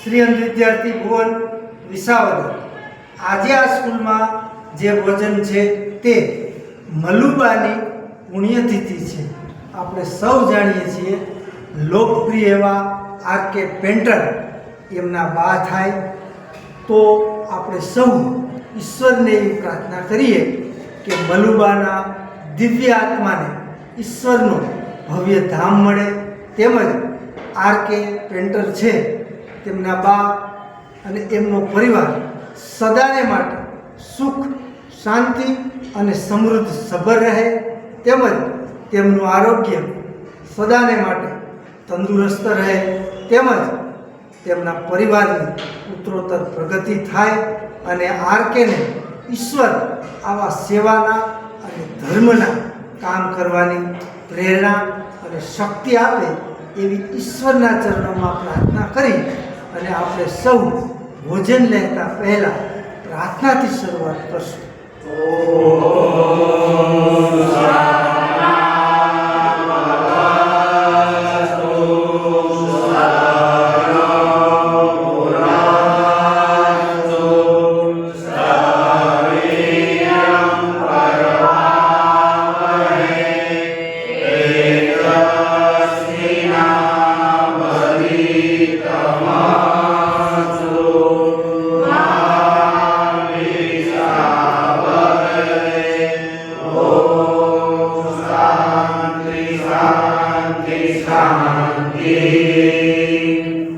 શ્રીઅંત વિદ્યાર્થી ભુવન વિસાવદર. આજે આ સ્કૂલમાં જે ભોજન છે તે મલુબાની પુણ્યતિથિ છે. આપણે સૌ જાણીએ છીએ લોકપ્રિય એવા આર.કે. પેન્ટર એમના બા થાય તો આપણે સૌ ઈશ્વરને એવી પ્રાર્થના કરીએ કે મલુબાના દિવ્ય આત્માને ઈશ્વરનો ભવ્ય ધામ મળે, તેમજ આર.કે. પેન્ટર છે તેમના બા અને એમનો પરિવાર સદાને માટે સુખ, શાંતિ અને સમૃદ્ધ સભર રહે, તેમજ તેમનું આરોગ્ય સદાને માટે તંદુરસ્ત રહે, તેમજ તેમના પરિવારની ઉત્તરોત્તર પ્રગતિ થાય અને આર.કે.ને ઈશ્વર આવા સેવાના અને ધર્મના કામ કરવાની પ્રેરણા અને શક્તિ આપે એવી ઈશ્વરના ચરણોમાં પ્રાર્થના કરી અને આપણે સૌ ભોજન લેતા પહેલાં પ્રાર્થનાથી શરૂઆત કરશું.